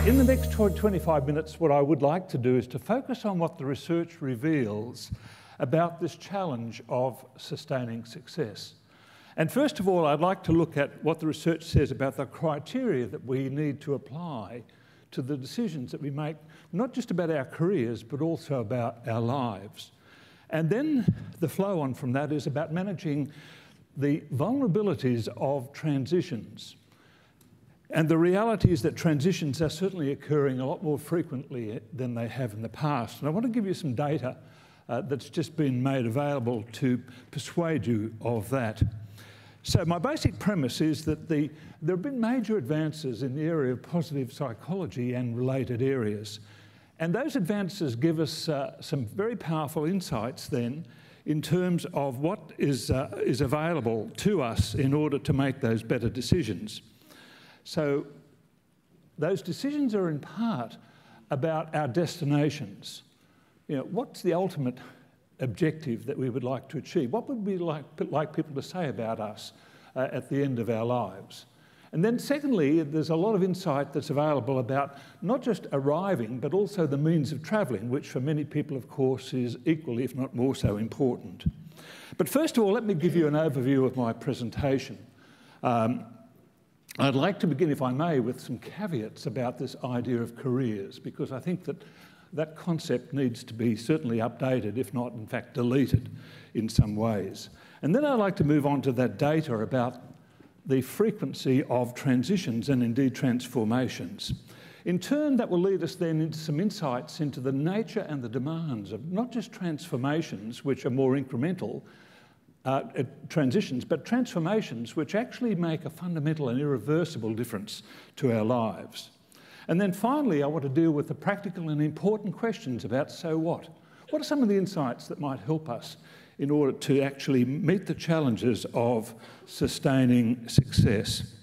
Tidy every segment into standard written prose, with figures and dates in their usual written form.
In the next 25 minutes, what I would like to do is to focus on what the research reveals about this challenge of sustaining success. And first of all, I'd like to look at what the research says about the criteria that we need to apply to the decisions that we make, not just about our careers, but also about our lives. And then the flow on from that is about managing the vulnerabilities of transitions. And the reality is that transitions are certainly occurring a lot more frequently than they have in the past. And I want to give you some data that's just been made available to persuade you of that. So my basic premise is that there have been major advances in the area of positive psychology and related areas. And those advances give us some very powerful insights then in terms of what is available to us in order to make those better decisions. So those decisions are in part about our destinations. You know, what's the ultimate objective that we would like to achieve? What would we like people to say about us at the end of our lives? And then secondly, there's a lot of insight that's available about not just arriving, but also the means of travelling, which for many people, of course, is equally, if not more so, important. But first of all, let me give you an overview of my presentation. I'd like to begin, if I may, with some caveats about this idea of careers, because I think that that concept needs to be certainly updated, if not, in fact, deleted in some ways. And then I'd like to move on to that data about the frequency of transitions and indeed transformations. In turn, that will lead us then into some insights into the nature and the demands of not just transformations, which are more incremental, transitions, but transformations which actually make a fundamental and irreversible difference to our lives. And then finally, I want to deal with the practical and important questions about so what? What are some of the insights that might help us in order to actually meet the challenges of sustaining success?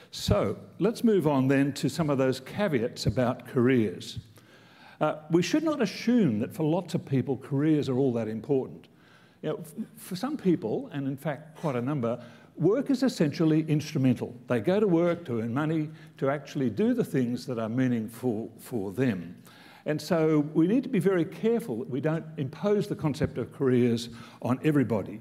So let's move on then to some of those caveats about careers. We should not assume that for lots of people, careers are all that important. You know, for some people, and in fact quite a number, work is essentially instrumental. They go to work to earn money, to actually do the things that are meaningful for them. And so we need to be very careful that we don't impose the concept of careers on everybody.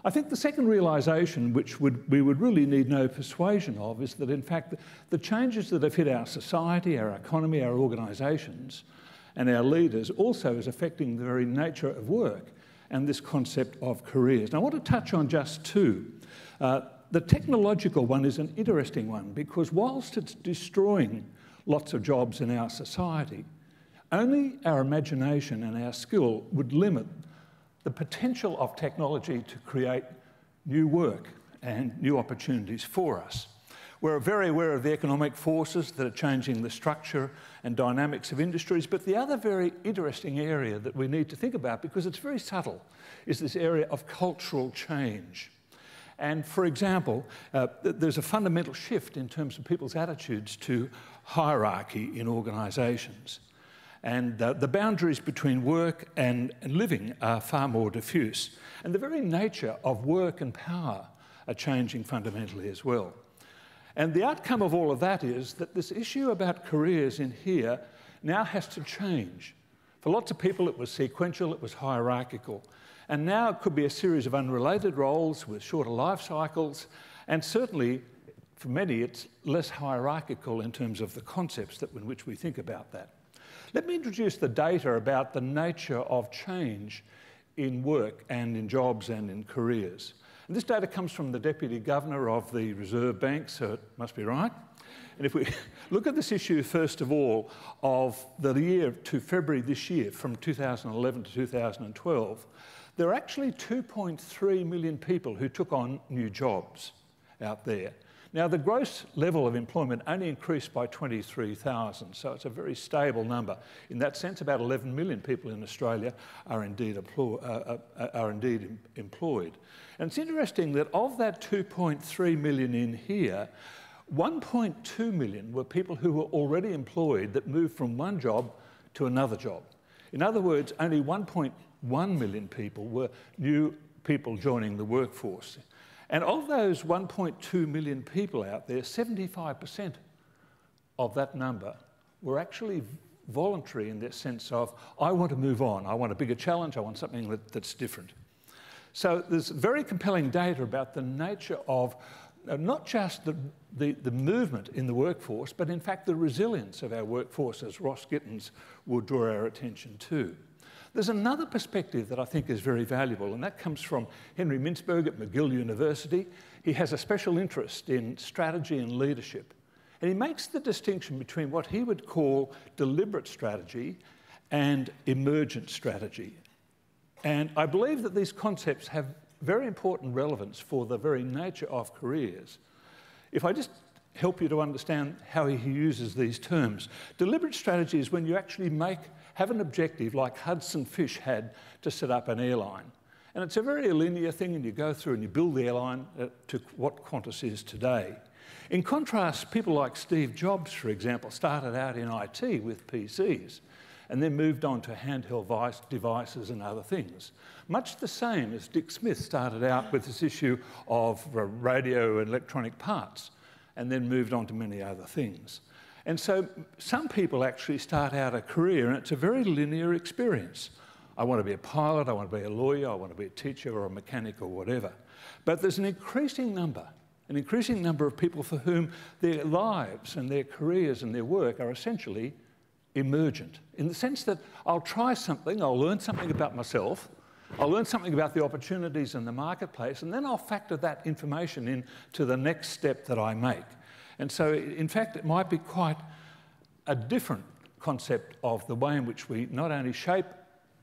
I think the second realisation, which we would really need no persuasion of, is that in fact the changes that have hit our society, our economy, our organisations and our leaders also is affecting the very nature of work and this concept of careers. And I want to touch on just two. The technological one is an interesting one because whilst it's destroying lots of jobs in our society, only our imagination and our skill would limit the potential of technology to create new work and new opportunities for us. We're very aware of the economic forces that are changing the structure and dynamics of industries, but the other very interesting area that we need to think about, because it's very subtle, is this area of cultural change. And for example, there's a fundamental shift in terms of people's attitudes to hierarchy in organisations. And the boundaries between work and living are far more diffuse. And the very nature of work and power are changing fundamentally as well. And the outcome of all of that is that this issue about careers in here now has to change. For lots of people, it was sequential, it was hierarchical. And now it could be a series of unrelated roles with shorter life cycles. And certainly, for many, it's less hierarchical in terms of the concepts in which we think about that. Let me introduce the data about the nature of change in work and in jobs and in careers. And this data comes from the Deputy Governor of the Reserve Bank, so it must be right. And if we look at this issue, first of all, of the year to February this year, from 2011 to 2012, there are actually 2.3 million people who took on new jobs out there. Now, the gross level of employment only increased by 23,000, so it's a very stable number. In that sense, about 11 million people in Australia are indeed employed. And it's interesting that of that 2.3 million in here, 1.2 million were people who were already employed that moved from one job to another job. In other words, only 1.1 million people were new people joining the workforce. And of those 1.2 million people out there, 75% of that number were actually voluntary in their sense of, I want to move on, I want a bigger challenge, I want something that's different. So there's very compelling data about the nature of not just the movement in the workforce, but in fact the resilience of our workforce, as Ross Gittins will draw our attention to. There's another perspective that I think is very valuable, and that comes from Henry Mintzberg at McGill University. He has a special interest in strategy and leadership. And he makes the distinction between what he would call deliberate strategy and emergent strategy. And I believe that these concepts have very important relevance for the very nature of careers. If I just help you to understand how he uses these terms. Deliberate strategy is when you actually have an objective like Hudson Fish had to set up an airline. And it's a very linear thing, and you go through and you build the airline to what Qantas is today. In contrast, people like Steve Jobs, for example, started out in IT with PCs and then moved on to handheld devices and other things. Much the same as Dick Smith started out with this issue of radio and electronic parts and then moved on to many other things. And so some people actually start out a career and it's a very linear experience. I want to be a pilot, I want to be a lawyer, I want to be a teacher or a mechanic or whatever. But there's an increasing number of people for whom their lives and their careers and their work are essentially emergent, in the sense that I'll try something, I'll learn something about myself, I'll learn something about the opportunities in the marketplace, and then I'll factor that information into the next step that I make. And so, in fact, it might be quite a different concept of the way in which we not only shape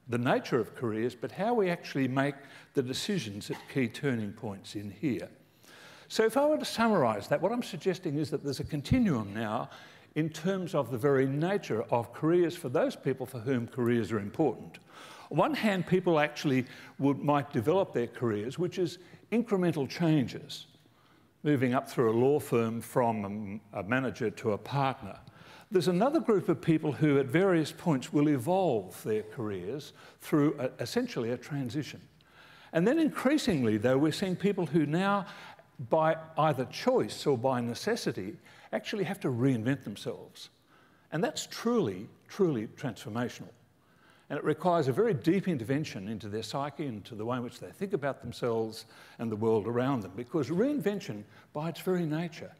the nature of careers, but how we actually make the decisions at key turning points in here. So if I were to summarise that, what I'm suggesting is that there's a continuum now in terms of the very nature of careers for those people for whom careers are important. On one hand, people actually might develop their careers, which is incremental changes, moving up through a law firm from a manager to a partner. There's another group of people who at various points will evolve their careers through essentially a transition. And then increasingly, though, we're seeing people who now, by either choice or by necessity, actually have to reinvent themselves. And that's truly, truly transformational. And it requires a very deep intervention into their psyche and into the way in which they think about themselves and the world around them, because reinvention, by its very nature,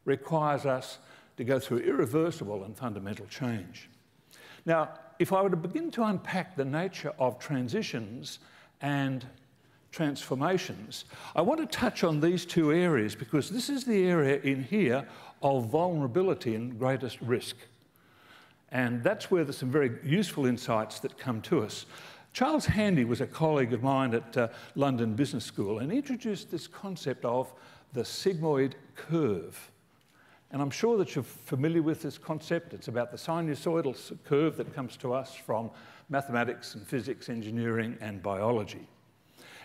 requires us to go through irreversible and fundamental change. Now, if I were to begin to unpack the nature of transitions and transformations, I want to touch on these two areas because this is the area in here of vulnerability and greatest risk. And that's where there's some very useful insights that come to us. Charles Handy was a colleague of mine at London Business School and introduced this concept of the Sigmoid Curve. And I'm sure that you're familiar with this concept. It's about the sinusoidal curve that comes to us from mathematics and physics, engineering and biology.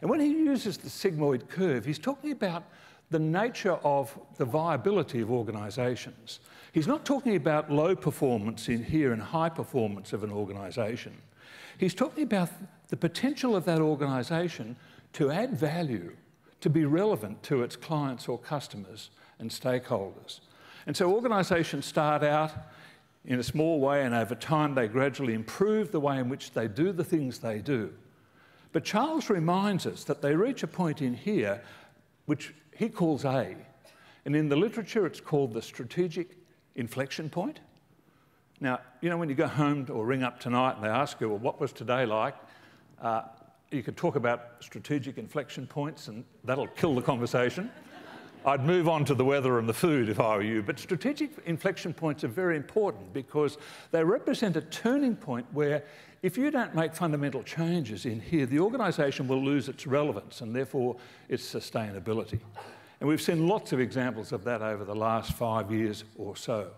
And when he uses the sigmoid curve, he's talking about the nature of the viability of organisations. He's not talking about low performance in here and high performance of an organisation. He's talking about the potential of that organisation to add value, to be relevant to its clients or customers and stakeholders. And so organisations start out in a small way, and over time they gradually improve the way in which they do the things they do. But Charles reminds us that they reach a point in here which he calls A. And in the literature, it's called the strategic inflection point. Now, you know, when you go home or ring up tonight and they ask you, well, what was today like? You could talk about strategic inflection points and that'll kill the conversation. I'd move on to the weather and the food if I were you. But strategic inflection points are very important because they represent a turning point where if you don't make fundamental changes in here, the organisation will lose its relevance and therefore its sustainability. And we've seen lots of examples of that over the last 5 years or so.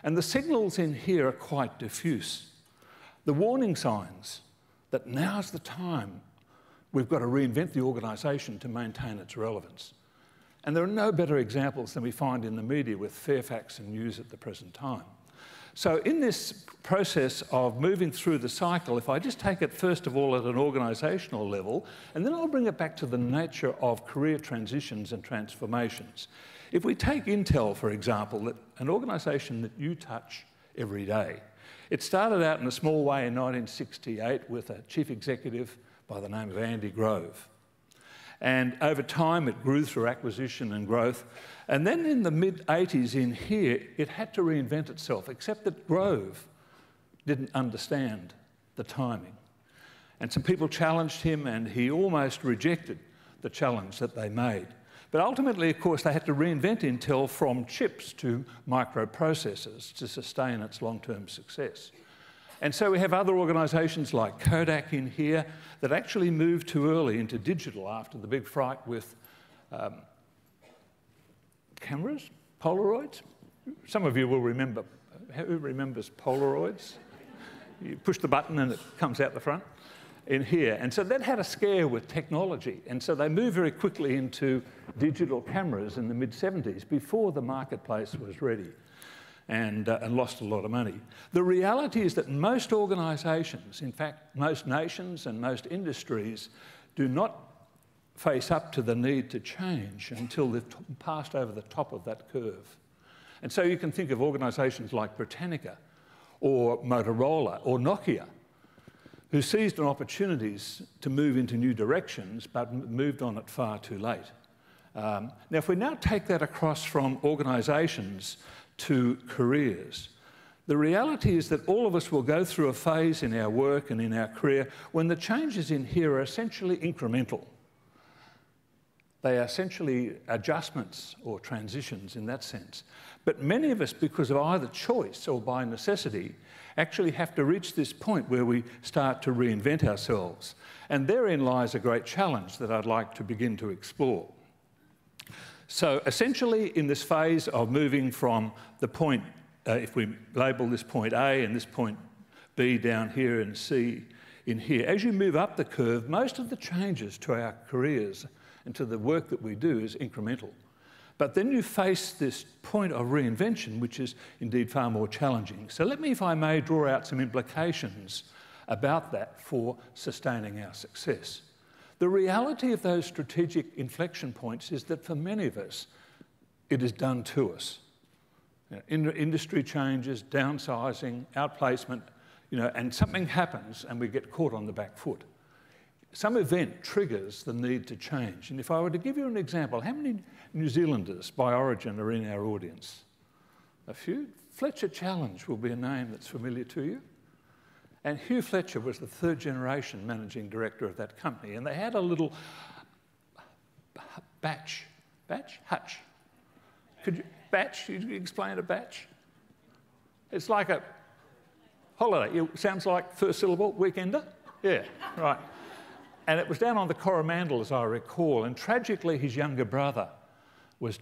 And the signals in here are quite diffuse. The warning signs that now's the time we've got to reinvent the organisation to maintain its relevance. And there are no better examples than we find in the media with Fairfax and News at the present time. So in this process of moving through the cycle, if I just take it first of all at an organisational level, and then I'll bring it back to the nature of career transitions and transformations. If we take Intel, for example, that an organisation that you touch every day, it started out in a small way in 1968 with a chief executive by the name of Andy Grove. And over time, it grew through acquisition and growth. And then in the mid-80s in here, it had to reinvent itself, except that Grove didn't understand the timing. And some people challenged him, and he almost rejected the challenge that they made. But ultimately, of course, they had to reinvent Intel from chips to microprocessors to sustain its long-term success. And so we have other organisations like Kodak in here that actually moved too early into digital after the big fright with cameras, Polaroids. Some of you will remember. Who remembers Polaroids? You push the button and it comes out the front in here. And so that had a scare with technology. And so they moved very quickly into digital cameras in the mid-70s before the marketplace was ready. And lost a lot of money. The reality is that most organisations, in fact, most nations and most industries, do not face up to the need to change until they've passed over the top of that curve. And so you can think of organisations like Britannica or Motorola or Nokia, who seized on opportunities to move into new directions but moved on it far too late. Now, if we now take that across from organisations to careers, the reality is that all of us will go through a phase in our work and in our career when the changes in here are essentially incremental. They are essentially adjustments or transitions in that sense. But many of us, because of either choice or by necessity, actually have to reach this point where we start to reinvent ourselves. And therein lies a great challenge that I'd like to begin to explore. So essentially, in this phase of moving from the point, if we label this point A and this point B down here and C in here, as you move up the curve, most of the changes to our careers and to the work that we do is incremental. But then you face this point of reinvention, which is indeed far more challenging. So let me, if I may, draw out some implications about that for sustaining our success. The reality of those strategic inflection points is that for many of us, it is done to us. Industry changes, downsizing, outplacement, and something happens and we get caught on the back foot. Some event triggers the need to change. And if I were to give you an example, how many New Zealanders by origin are in our audience? A few? Fletcher Challenge will be a name that's familiar to you. And Hugh Fletcher was the third generation managing director of that company. And they had a little hutch. Could you explain a batch? It's like a holiday. It sounds like first syllable, weekender? Yeah, right. And it was down on the Coromandel, as I recall. And tragically, his younger brother was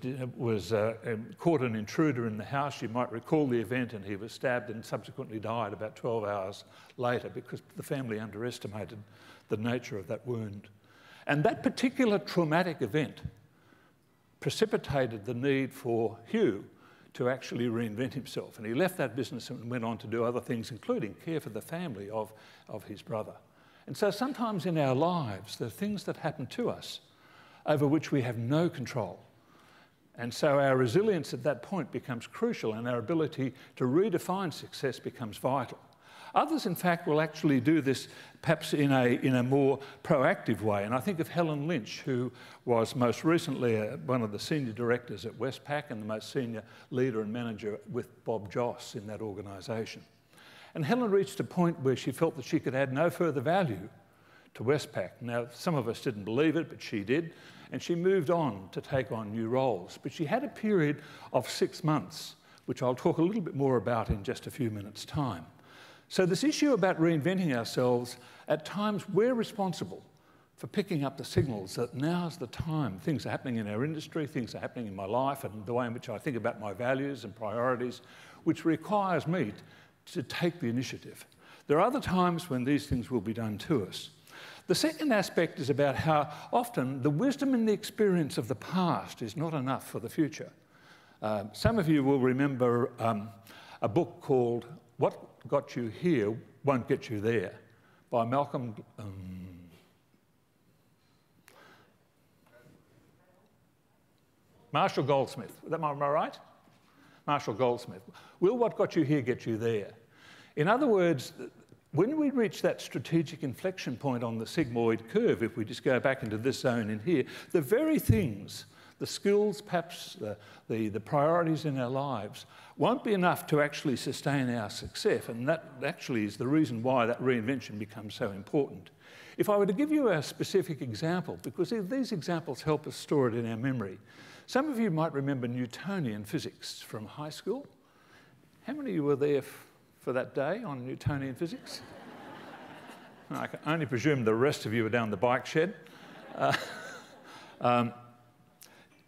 caught an intruder in the house. You might recall the event, and he was stabbed and subsequently died about 12 hours later because the family underestimated the nature of that wound. And that particular traumatic event precipitated the need for Hugh to actually reinvent himself. And he left that business and went on to do other things, including care for the family of his brother. And so sometimes in our lives, there are things that happen to us over which we have no control. And so our resilience at that point becomes crucial, and our ability to redefine success becomes vital. Others, in fact, will actually do this perhaps in a more proactive way. And I think of Helen Lynch, who was most recently one of the senior directors at Westpac and the most senior leader and manager with Bob Joss in that organisation. And Helen reached a point where she felt that she could add no further value to Westpac. Now, some of us didn't believe it, but she did. And she moved on to take on new roles. But she had a period of 6 months, which I'll talk a little bit more about in just a few minutes' time. So this issue about reinventing ourselves, at times we're responsible for picking up the signals that now's the time. Things are happening in our industry, things are happening in my life and the way in which I think about my values and priorities, which requires me to take the initiative. There are other times when these things will be done to us. The second aspect is about how often the wisdom and the experience of the past is not enough for the future. Some of you will remember a book called What Got You Here Won't Get You There by Marshall Goldsmith. Am I right? Marshall Goldsmith. Will what got you here get you there? In other words, when we reach that strategic inflection point on the sigmoid curve, if we just go back into this zone in here, the very things, the skills, perhaps the priorities in our lives, won't be enough to actually sustain our success, and that actually is the reason why that reinvention becomes so important. If I were to give you a specific example, because these examples help us store it in our memory. Some of you might remember Newtonian physics from high school. How many of you were there for that day on Newtonian physics? I can only presume the rest of you were down the bike shed. Yeah,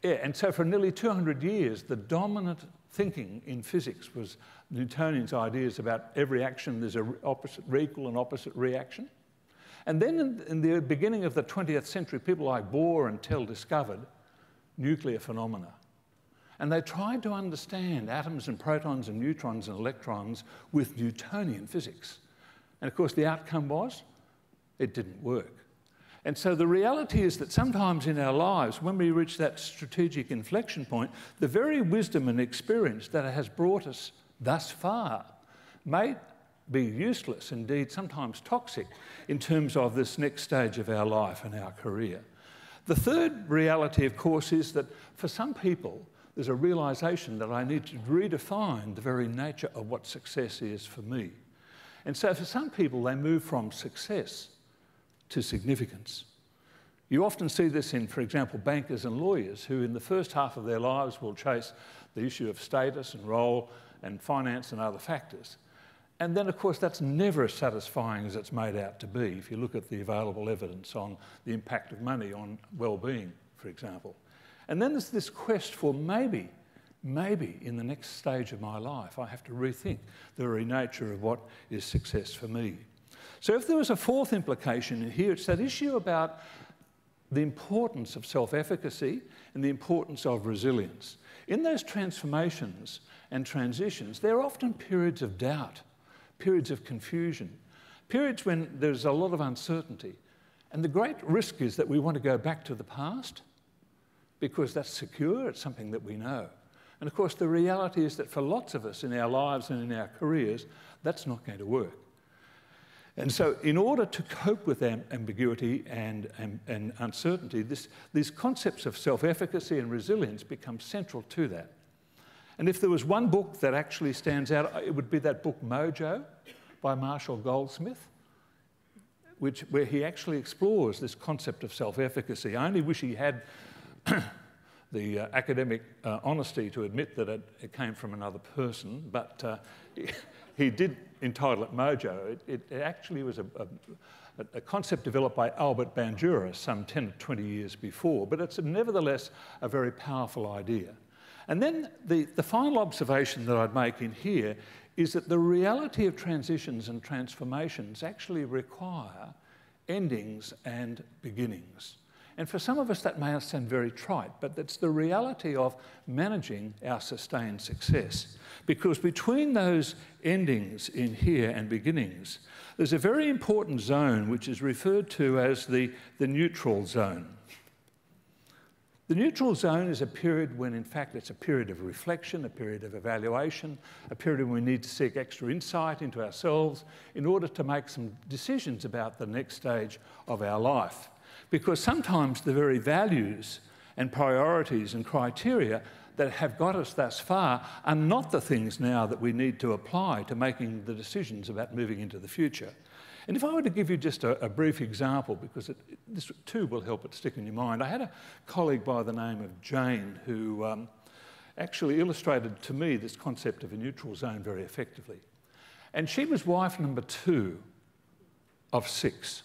and so for nearly 200 years, the dominant thinking in physics was Newtonian's ideas about every action there's an equal and opposite reaction. And then in the beginning of the 20th century, people like Bohr and Tell discovered nuclear phenomena. And they tried to understand atoms and protons and neutrons and electrons with Newtonian physics. And of course, the outcome was it didn't work. And so the reality is that sometimes in our lives, when we reach that strategic inflection point, the very wisdom and experience that has brought us thus far may be useless, indeed sometimes toxic, in terms of this next stage of our life and our career. The third reality, of course, is that for some people, there's a realization that I need to redefine the very nature of what success is for me. And so for some people, they move from success to significance. You often see this in, for example, bankers and lawyers who in the first half of their lives will chase the issue of status and role and finance and other factors. And then, of course, that's never as satisfying as it's made out to be if you look at the available evidence on the impact of money on well-being, for example. And then there's this quest for maybe in the next stage of my life, I have to rethink the very nature of what is success for me. So if there was a fourth implication in here, it's that issue about the importance of self-efficacy and the importance of resilience. In those transformations and transitions, there are often periods of doubt, periods of confusion, periods when there's a lot of uncertainty. And the great risk is that we want to go back to the past because that's secure, it's something that we know. And of course, the reality is that for lots of us in our lives and in our careers, that's not going to work. And so in order to cope with ambiguity and uncertainty, these concepts of self-efficacy and resilience become central to that. And if there was one book that actually stands out, it would be that book Mojo by Marshall Goldsmith, where he actually explores this concept of self-efficacy. I only wish he had the academic honesty to admit that it came from another person, but he did entitle it Mojo. It actually was a concept developed by Albert Bandura some 10 or 20 years before, but it's nevertheless a very powerful idea. And then the final observation that I'd make in here is that the reality of transitions and transformations actually require endings and beginnings. And for some of us that may sound very trite, but that's the reality of managing our sustained success. Because between those endings in here and beginnings, there's a very important zone which is referred to as the neutral zone. The neutral zone is a period when, in fact, it's a period of reflection, a period of evaluation, a period when we need to seek extra insight into ourselves in order to make some decisions about the next stage of our life. Because sometimes the very values and priorities and criteria that have got us thus far are not the things now that we need to apply to making the decisions about moving into the future. And if I were to give you just a brief example, because this too will help it stick in your mind. I had a colleague by the name of Jane who actually illustrated to me this concept of a neutral zone very effectively. And she was wife number 2 of 6.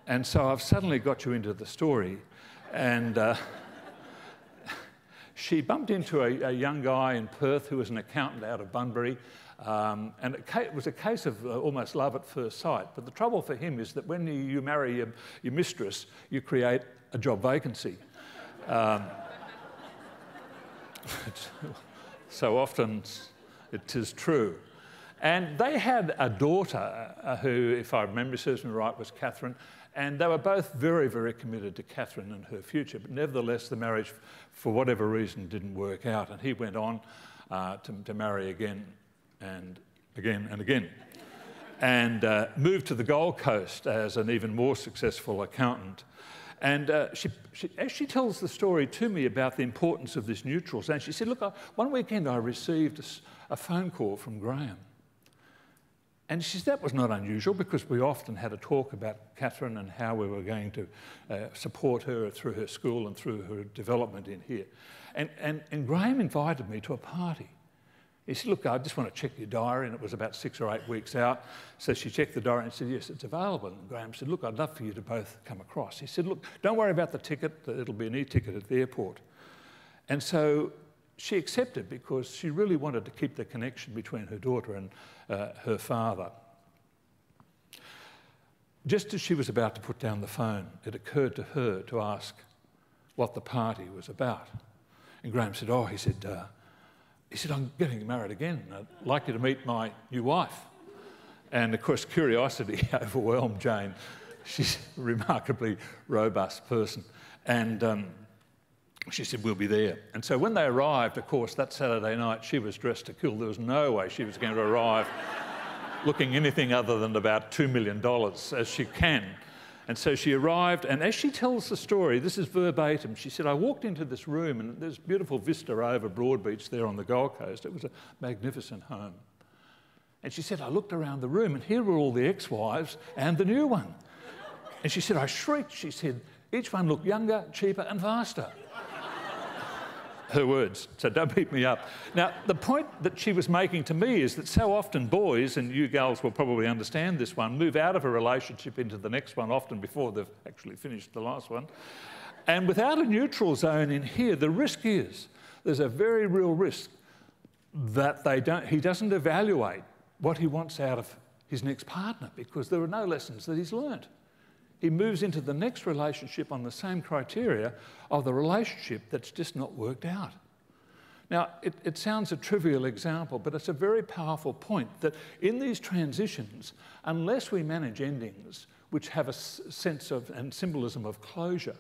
And so I've suddenly got you into the story. And she bumped into a young guy in Perth who was an accountant out of Bunbury. And it was a case of almost love at first sight. But the trouble for him is that when you marry your mistress, you create a job vacancy. So often It is true. And they had a daughter who, if I remember serves me right, was Catherine, and they were both very, very committed to Catherine and her future, but nevertheless the marriage, for whatever reason, didn't work out, and he went on to marry again and again and again, and moved to the Gold Coast as an even more successful accountant. And as she tells the story to me about the importance of this neutral zone, she said, look, one weekend I received a phone call from Graham. And she said that was not unusual because we often had a talk about Catherine and how we were going to support her through her school and through her development in here. And Graham invited me to a party. He said, look, I just want to check your diary, and it was about 6 or 8 weeks out. So she checked the diary and said, yes, it's available. And Graham said, look, I'd love for you to both come across. He said, look, don't worry about the ticket, it'll be an e-ticket at the airport. And so she accepted because she really wanted to keep the connection between her daughter and her father. Just as she was about to put down the phone, it occurred to her to ask what the party was about. And Graham said, oh, he said, I'm getting married again. I'd like you to meet my new wife. And of course, curiosity overwhelmed Jane. She's a remarkably robust person. And she said, we'll be there. And so when they arrived, of course, that Saturday night, she was dressed to kill. There was no way she was going to arrive looking anything other than about $2 million, as she can. And so she arrived, and as she tells the story, this is verbatim, she said, I walked into this room, and there's a beautiful vista over Broadbeach there on the Gold Coast. It was a magnificent home. And she said, I looked around the room, and here were all the ex-wives and the new one. And she said, I shrieked. She said, each one looked younger, cheaper, and faster. Her words, so don't beat me up. Now, the point that she was making to me is that so often boys, and you girls will probably understand this one, move out of a relationship into the next one, often before they've actually finished the last one. And without a neutral zone in here, the risk is, there's a very real risk that he doesn't evaluate what he wants out of his next partner because there are no lessons that he's learnt. He moves into the next relationship on the same criteria of the relationship that's just not worked out. Now, it sounds a trivial example, but it's a very powerful point that in these transitions, unless we manage endings which have a sense of and symbolism of closure,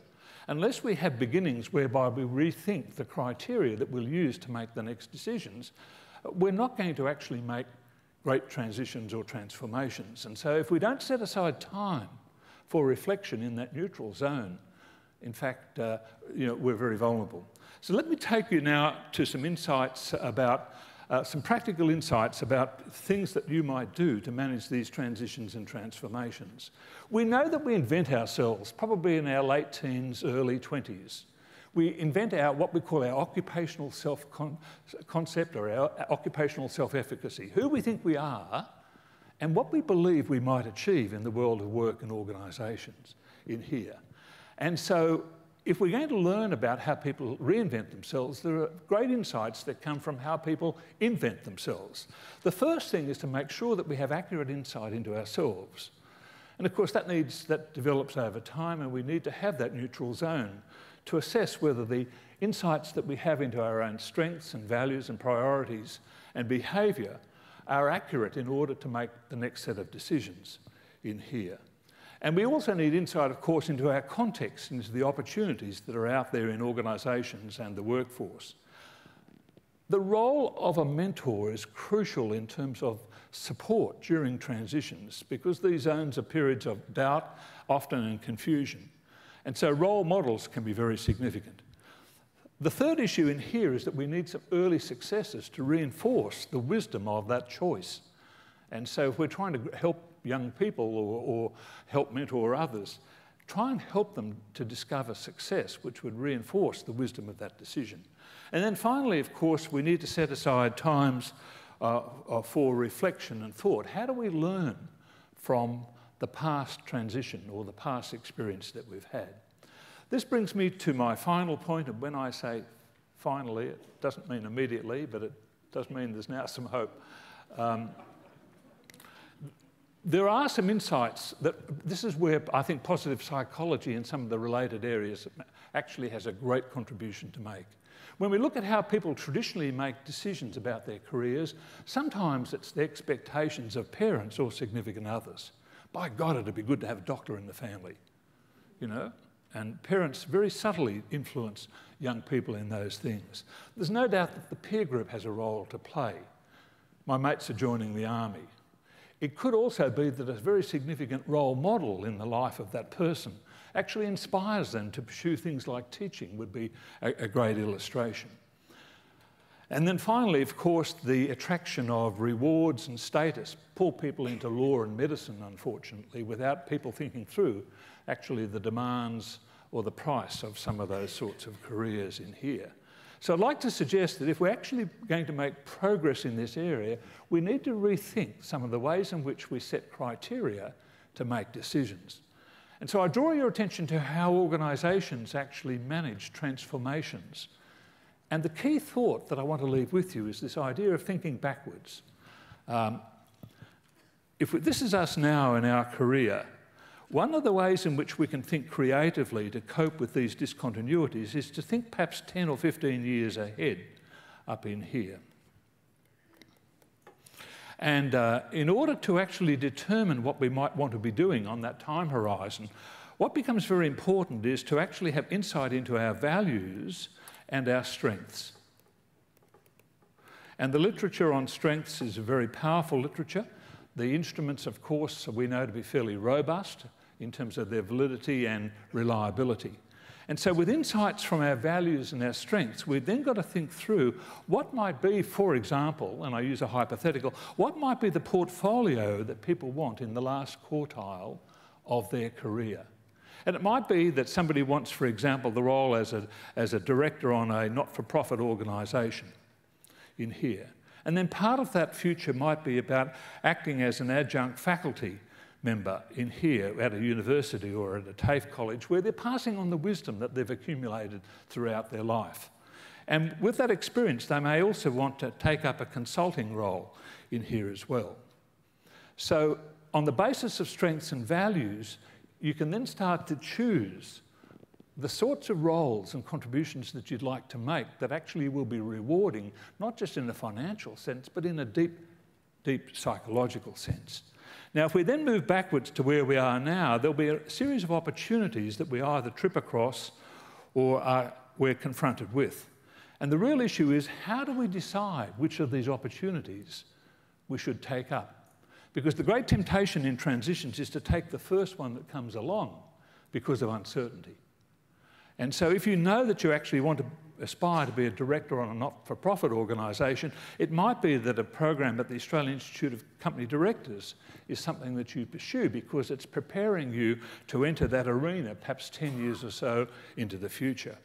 unless we have beginnings whereby we rethink the criteria that we'll use to make the next decisions, we're not going to actually make great transitions or transformations. And so if we don't set aside time for reflection in that neutral zone, in fact, we're very vulnerable. So let me take you now to some insights about, some practical insights about things that you might do to manage these transitions and transformations. We know that we invent ourselves, probably in our late teens, early 20s. We invent what we call our occupational self-concept or our occupational self-efficacy, who we think we are, and what we believe we might achieve in the world of work and organisations in here. And so if we're going to learn about how people reinvent themselves, there are great insights that come from how people invent themselves. The first thing is to make sure that we have accurate insight into ourselves. And of course that develops over time, and we need to have that neutral zone to assess whether the insights that we have into our own strengths and values and priorities and behaviour are accurate in order to make the next set of decisions in here. And we also need insight, of course, into our context, into the opportunities that are out there in organisations and the workforce. The role of a mentor is crucial in terms of support during transitions because these zones are periods of doubt, often and confusion. And so role models can be very significant. The third issue in here is that we need some early successes to reinforce the wisdom of that choice. And so if we're trying to help young people or help mentor others, try and help them to discover success, which would reinforce the wisdom of that decision. And then finally, of course, we need to set aside times for reflection and thought. How do we learn from the past transition or the past experience that we've had? This brings me to my final point, and when I say finally, it doesn't mean immediately, but it does mean there's now some hope. There are some insights that this is where I think positive psychology and some of the related areas actually has a great contribution to make. When we look at how people traditionally make decisions about their careers, sometimes it's the expectations of parents or significant others. By God, it'd be good to have a doctor in the family, you know? And parents very subtly influence young people in those things. There's no doubt that the peer group has a role to play. My mates are joining the army. It could also be that a very significant role model in the life of that person actually inspires them to pursue things like teaching would be a great illustration. And then finally, of course, the attraction of rewards and status pull people into law and medicine, unfortunately, without people thinking through actually the demands or the price of some of those sorts of careers in here. So I'd like to suggest that if we're actually going to make progress in this area, we need to rethink some of the ways in which we set criteria to make decisions. And so I draw your attention to how organisations actually manage transformations. And the key thought that I want to leave with you is this idea of thinking backwards. This is us now in our career. One of the ways in which we can think creatively to cope with these discontinuities is to think perhaps 10 or 15 years ahead up in here. And in order to actually determine what we might want to be doing on that time horizon, what becomes very important is to actually have insight into our values and our strengths. And the literature on strengths is a very powerful literature. The instruments, of course, we know to be fairly robust in terms of their validity and reliability. And so with insights from our values and our strengths, we've then got to think through what might be, for example, and I use a hypothetical, what might be the portfolio that people want in the last quartile of their career. And it might be that somebody wants, for example, the role as a director on a not-for-profit organisation in here. And then part of that future might be about acting as an adjunct faculty member in here at a university or at a TAFE college where they're passing on the wisdom that they've accumulated throughout their life. And with that experience, they may also want to take up a consulting role in here as well. So on the basis of strengths and values, you can then start to choose the sorts of roles and contributions that you'd like to make that actually will be rewarding, not just in a financial sense, but in a deep, deep psychological sense. Now, if we then move backwards to where we are now, there'll be a series of opportunities that we either trip across or we're confronted with. And the real issue is, how do we decide which of these opportunities we should take up? Because the great temptation in transitions is to take the first one that comes along because of uncertainty. And so if you know that you actually want to aspire to be a director on a not-for-profit organisation, it might be that a program at the Australian Institute of Company Directors is something that you pursue because it's preparing you to enter that arena perhaps 10 years or so into the future.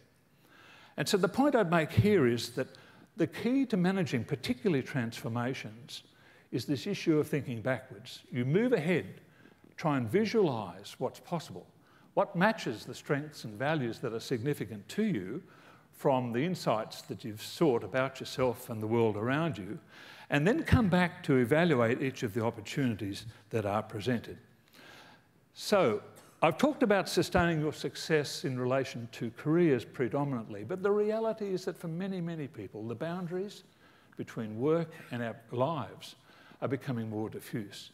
And so the point I'd make here is that the key to managing particularly transformations is this issue of thinking backwards. You move ahead, try and visualise what's possible, what matches the strengths and values that are significant to you from the insights that you've sought about yourself and the world around you, and then come back to evaluate each of the opportunities that are presented. So, I've talked about sustaining your success in relation to careers predominantly, but the reality is that for many, many people, the boundaries between work and our lives are becoming more diffuse.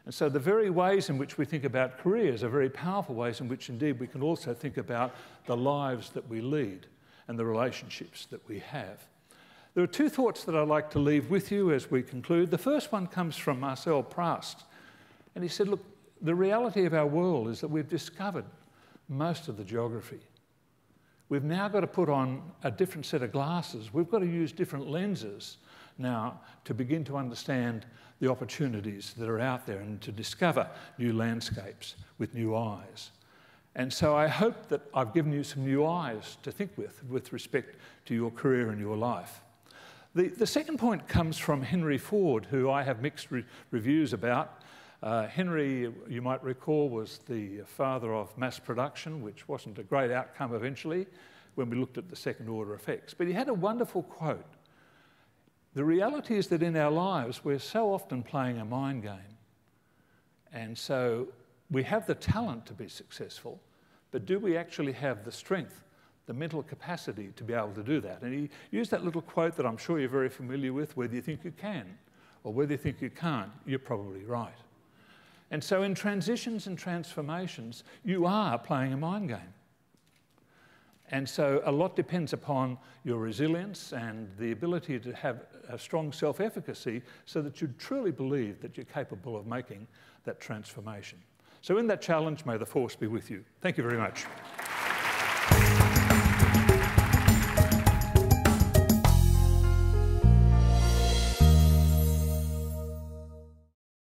And so the very ways in which we think about careers are very powerful ways in which indeed we can also think about the lives that we lead and the relationships that we have. There are two thoughts that I'd like to leave with you as we conclude. The first one comes from Marcel Proust, and he said, look, the reality of our world is that we've discovered most of the geography. We've now got to put on a different set of glasses. We've got to use different lenses now to begin to understand the opportunities that are out there and to discover new landscapes with new eyes. And so I hope that I've given you some new eyes to think with respect to your career and your life. The second point comes from Henry Ford, who I have mixed reviews about. Henry, you might recall, was the father of mass production, which wasn't a great outcome eventually when we looked at the second order effects. But he had a wonderful quote. The reality is that in our lives, we're so often playing a mind game. And so we have the talent to be successful, but do we actually have the strength, the mental capacity to be able to do that? And he used that little quote that I'm sure you're very familiar with: whether you think you can or whether you think you can't, you're probably right. And so in transitions and transformations, you are playing a mind game. And so a lot depends upon your resilience and the ability to have a strong self-efficacy so that you truly believe that you're capable of making that transformation. So in that challenge, may the force be with you. Thank you very much.